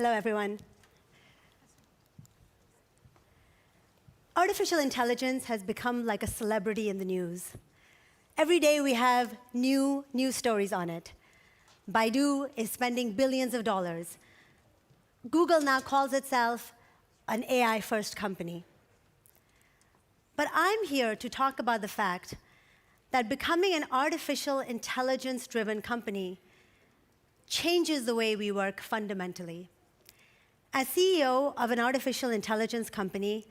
Hello, everyone. Artificial intelligence has become like a celebrity in the news. Every day we have new news stories on it. Baidu is spending billions of dollars. Google now calls itself an AI-first company. But I'm here to talk about the fact that becoming an artificial intelligence-driven company changes the way we work fundamentally. As CEO of an artificial intelligence company,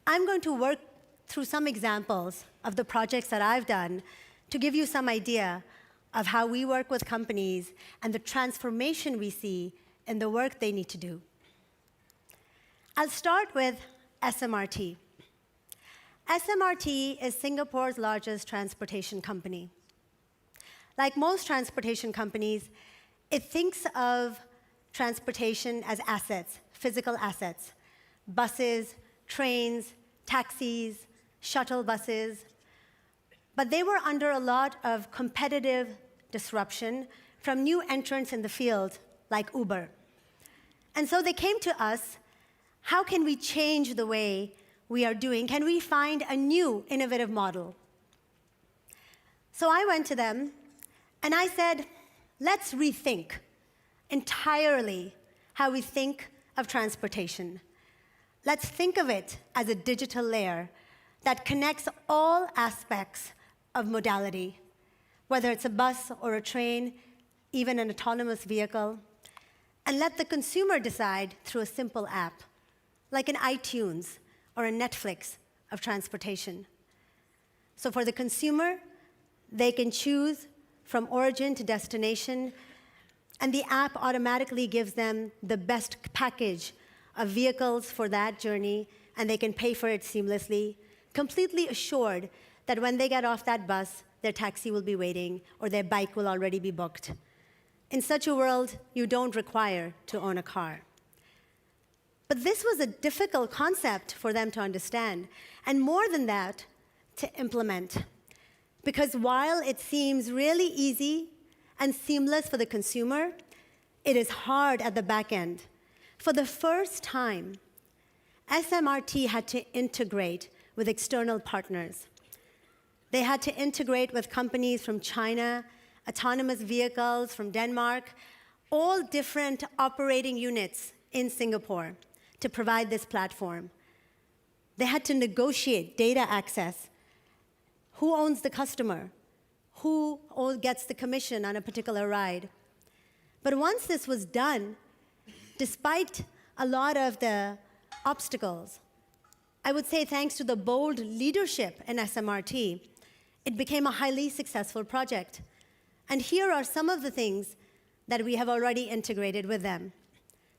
I'm going to work through some examples of the projects that I've done to give you some idea of how we work with companies and the transformation we see in the work they need to do. I'll start with SMRT. SMRT is Singapore's largest transportation company. Like most transportation companies, it thinks of transportation as assets, physical assets, buses, trains, taxis, shuttle buses. But they were under a lot of competitive disruption from new entrants in the field, like Uber. And so they came to us, how can we change the way we are doing? Can we find a new innovative model? So I went to them, and I said, let's rethink entirely how we think of transportation. Let's think of it as a digital layer that connects all aspects of modality, whether it's a bus or a train, even an autonomous vehicle, and let the consumer decide through a simple app, like an iTunes or a Netflix of transportation. So for the consumer, they can choose from origin to destination, and the app automatically gives them the best package of vehicles for that journey, and they can pay for it seamlessly, completely assured that when they get off that bus, their taxi will be waiting or their bike will already be booked. In such a world, you don't require to own a car. But this was a difficult concept for them to understand, and more than that, to implement. Because while it seems really easy and seamless for the consumer, it is hard at the back end. For the first time, SMRT had to integrate with external partners. They had to integrate with companies from China, autonomous vehicles from Denmark, all different operating units in Singapore to provide this platform. They had to negotiate data access. Who owns the customer? Who gets the commission on a particular ride? But once this was done, despite a lot of the obstacles, I would say thanks to the bold leadership in SMRT, it became a highly successful project. And here are some of the things that we have already integrated with them: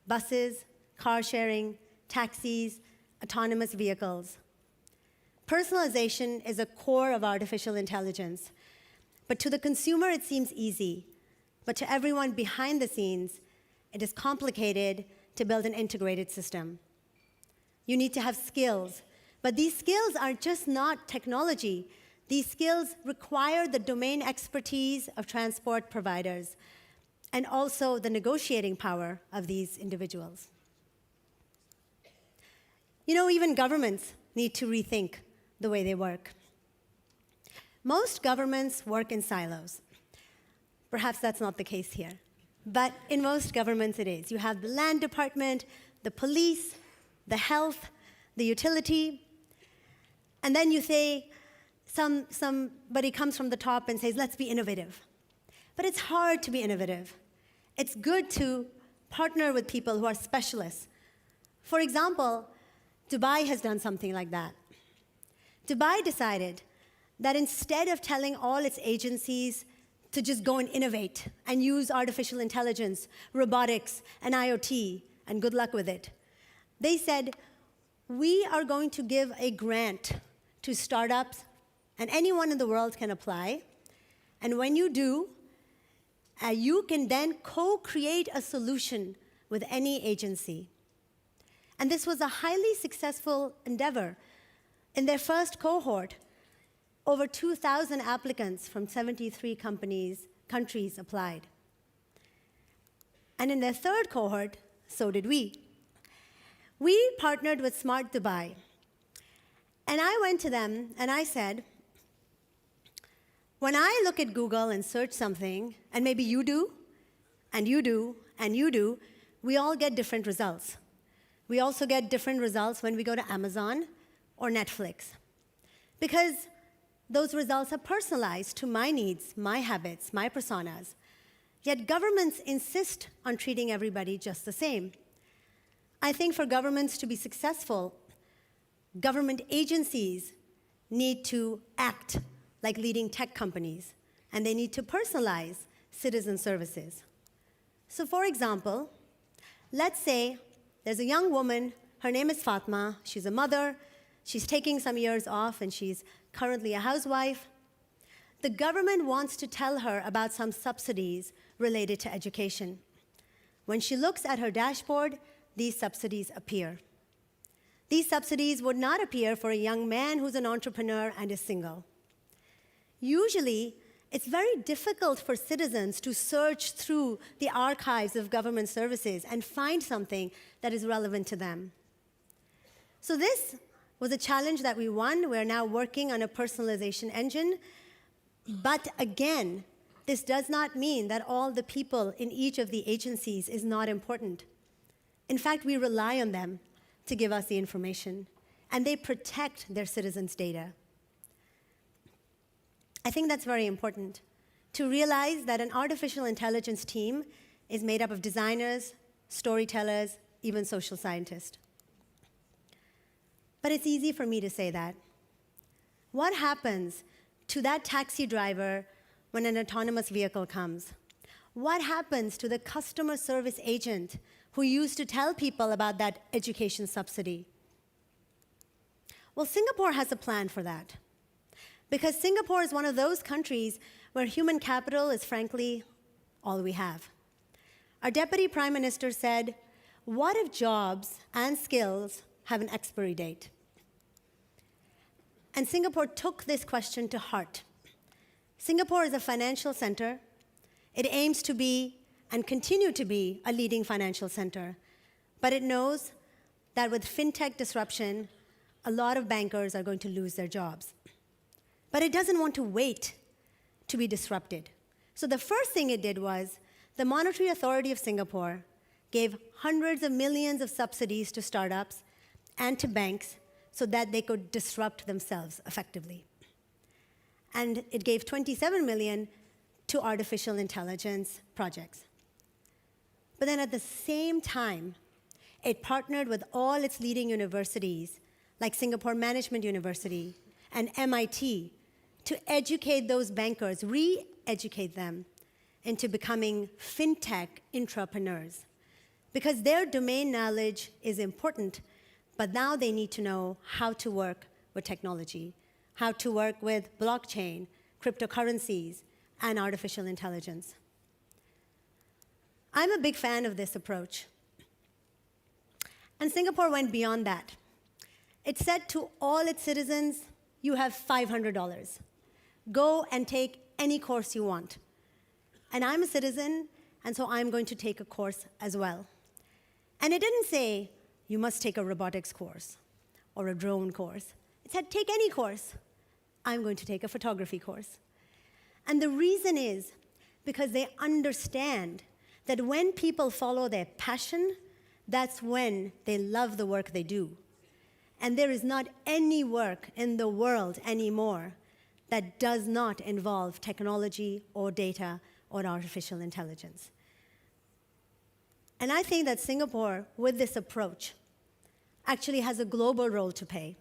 buses, car sharing, taxis, autonomous vehicles. Personalization is a core of artificial intelligence. But to the consumer, it seems easy. But to everyone behind the scenes, it is complicated to build an integrated system. You need to have skills. But these skills are just not technology. These skills require the domain expertise of transport providers and also the negotiating power of these individuals. You know, even governments need to rethink the way they work. Most governments work in silos. Perhaps that's not the case here. But in most governments it is. You have the land department, the police, the health, the utility, and then you say, somebody comes from the top and says, let's be innovative. But it's hard to be innovative. It's good to partner with people who are specialists. For example, Dubai has done something like that. Dubai decided that instead of telling all its agencies to just go and innovate and use artificial intelligence, robotics, and IoT, and good luck with it, they said, we are going to give a grant to startups, and anyone in the world can apply. And when you do, you can then co-create a solution with any agency. And this was a highly successful endeavor. In their first cohort, over 2,000 applicants from 73 countries applied. And in their third cohort, So did we. We partnered with Smart Dubai. And I went to them and I said, when I look at Google and search something, and maybe you do, and you do, and you do, we all get different results. We also get different results when we go to Amazon or Netflix, because those results are personalized to my needs, my habits, my personas. Yet governments insist on treating everybody just the same. I think for governments to be successful, government agencies need to act like leading tech companies, and they need to personalize citizen services. So for example, let's say there's a young woman, her name is Fatma, she's a mother, she's taking some years off, and she's currently a housewife. The government wants to tell her about some subsidies related to education. When she looks at her dashboard, these subsidies appear. These subsidies would not appear for a young man who's an entrepreneur and is single. Usually, it's very difficult for citizens to search through the archives of government services and find something that is relevant to them. So this was a challenge that we won. We're now working on a personalization engine. But again, this does not mean that all the people in each of the agencies is not important. In fact, we rely on them to give us the information, and they protect their citizens' data. I think that's very important, to realize that an artificial intelligence team is made up of designers, storytellers, even social scientists. But it's easy for me to say that. What happens to that taxi driver when an autonomous vehicle comes? What happens to the customer service agent who used to tell people about that education subsidy? Well, Singapore has a plan for that, because Singapore is one of those countries where human capital is frankly all we have. Our Deputy Prime Minister said, what if jobs and skills have an expiry date? And Singapore took this question to heart. Singapore is a financial center. It aims to be and continue to be a leading financial center. But it knows that with fintech disruption, a lot of bankers are going to lose their jobs. But it doesn't want to wait to be disrupted. So the first thing it did was, the Monetary Authority of Singapore gave hundreds of millions of subsidies to startups and to banks so that they could disrupt themselves effectively. And it gave 27 million to artificial intelligence projects. But then at the same time, it partnered with all its leading universities, like Singapore Management University and MIT, to educate those bankers, re-educate them into becoming fintech intrapreneurs. Because their domain knowledge is important, but now they need to know how to work with technology, how to work with blockchain, cryptocurrencies, and artificial intelligence. I'm a big fan of this approach. And Singapore went beyond that. It said to all its citizens, you have $500. Go and take any course you want. And I'm a citizen, and so I'm going to take a course as well. And it didn't say, you must take a robotics course or a drone course. It said, take any course. I'm going to take a photography course. And the reason is because they understand that when people follow their passion, that's when they love the work they do. And there is not any work in the world anymore that does not involve technology or data or artificial intelligence. And I think that Singapore, with this approach, actually has a global role to play.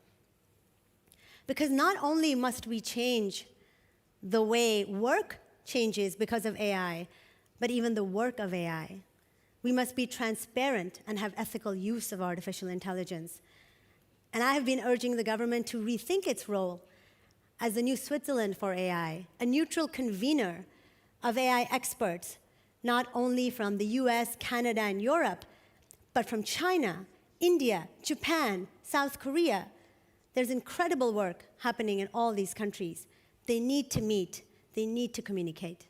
Because not only must we change the way work changes because of AI, but even the work of AI. We must be transparent and have ethical use of artificial intelligence. And I have been urging the government to rethink its role as the new Switzerland for AI, a neutral convener of AI experts, not only from the US, Canada, and Europe, but from China, India, Japan, South Korea. There's incredible work happening in all these countries. They need to meet, they need to communicate.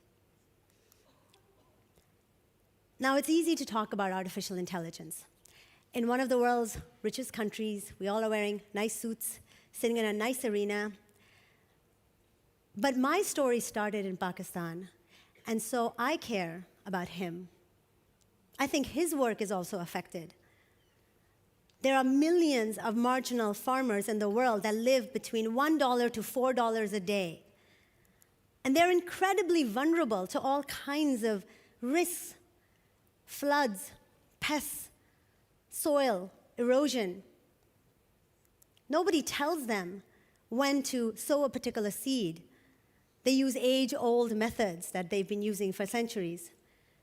Now, it's easy to talk about artificial intelligence. In one of the world's richest countries, we all are wearing nice suits, sitting in a nice arena. But my story started in Pakistan, and so I care about him. I think his work is also affected. There are millions of marginal farmers in the world that live between $1 to $4 a day. And they're incredibly vulnerable to all kinds of risks, floods, pests, soil, erosion. Nobody tells them when to sow a particular seed. They use age-old methods that they've been using for centuries.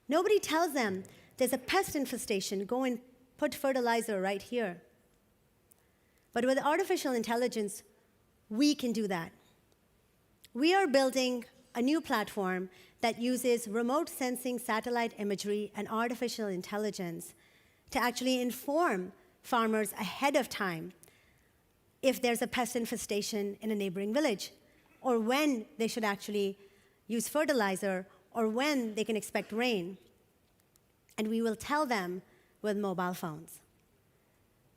Nobody tells them there's a pest infestation, go and put fertilizer right here. But with artificial intelligence, we can do that. We are building a new platform that uses remote sensing satellite imagery and artificial intelligence to actually inform farmers ahead of time if there's a pest infestation in a neighboring village, or when they should actually use fertilizer, or when they can expect rain. And we will tell them with mobile phones.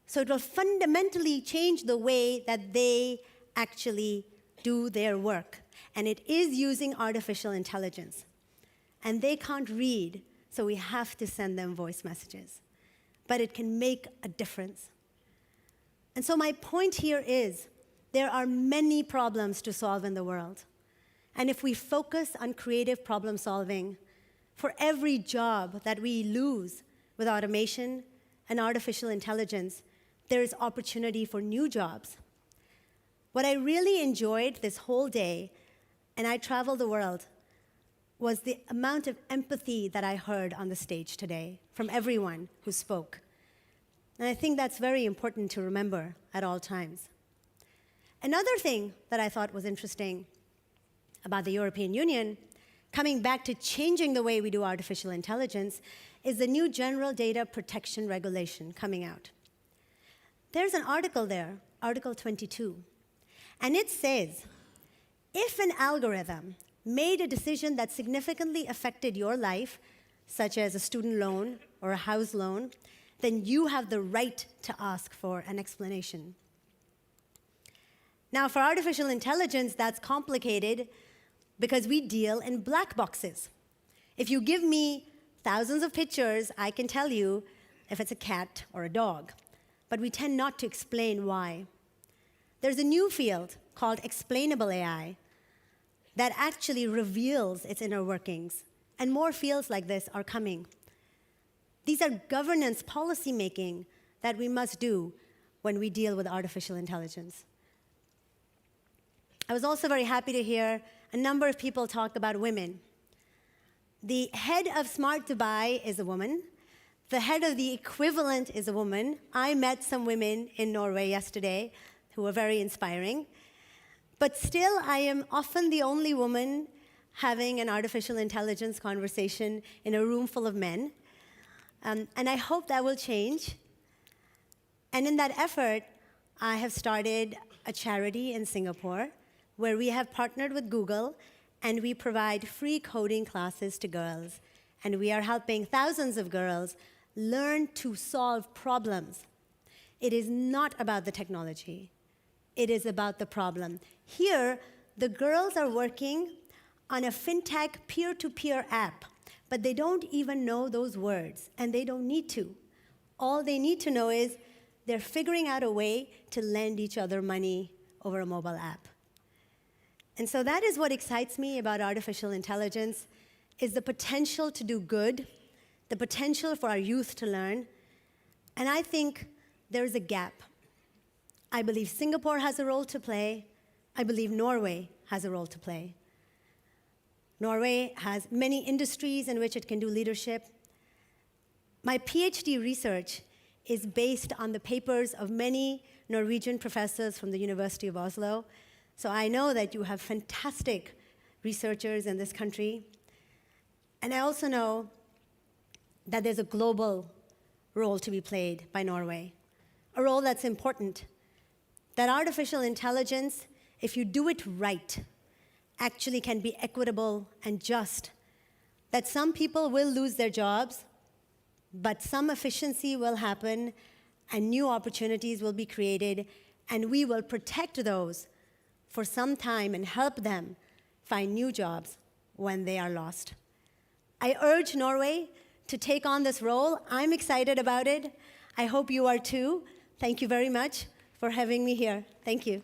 So it will fundamentally change the way that they actually do their work. And it is using artificial intelligence. And they can't read, so we have to send them voice messages. But it can make a difference. And so my point here is, there are many problems to solve in the world. And if we focus on creative problem solving, for every job that we lose with automation and artificial intelligence, there is opportunity for new jobs. What I really enjoyed this whole day, and I traveled the world, was the amount of empathy that I heard on the stage today from everyone who spoke. And I think that's very important to remember at all times. Another thing that I thought was interesting about the European Union, coming back to changing the way we do artificial intelligence, is the new General Data Protection Regulation coming out. There's an article there, Article 22, and it says, if an algorithm made a decision that significantly affected your life, such as a student loan or a house loan, then you have the right to ask for an explanation. Now, for artificial intelligence, that's complicated because we deal in black boxes. If you give me thousands of pictures, I can tell you if it's a cat or a dog. But we tend not to explain why. There's a new field called explainable AI that actually reveals its inner workings. And more fields like this are coming. These are governance policy making that we must do when we deal with artificial intelligence. I was also very happy to hear a number of people talk about women. The head of Smart Dubai is a woman. The head of the equivalent is a woman. I met some women in Norway yesterday who were very inspiring. But still, I am often the only woman having an artificial intelligence conversation in a room full of men. And I hope that will change. And in that effort, I have started a charity in Singapore where we have partnered with Google, and we provide free coding classes to girls. And we are helping thousands of girls learn to solve problems. It is not about the technology. It is about the problem. Here, the girls are working on a fintech peer-to-peer app, but they don't even know those words, and they don't need to. All they need to know is they're figuring out a way to lend each other money over a mobile app. And so that is what excites me about artificial intelligence, is the potential to do good, the potential for our youth to learn. And I think there's a gap. I believe Singapore has a role to play. I believe Norway has a role to play. Norway has many industries in which it can do leadership. My PhD research is based on the papers of many Norwegian professors from the University of Oslo. So I know that you have fantastic researchers in this country. And I also know that there's a global role to be played by Norway, a role that's important. That artificial intelligence, if you do it right, actually can be equitable and just. That some people will lose their jobs, but some efficiency will happen, and new opportunities will be created, and we will protect those for some time and help them find new jobs when they are lost. I urge Norway to take on this role. I'm excited about it. I hope you are too. Thank you very much for having me here. Thank you.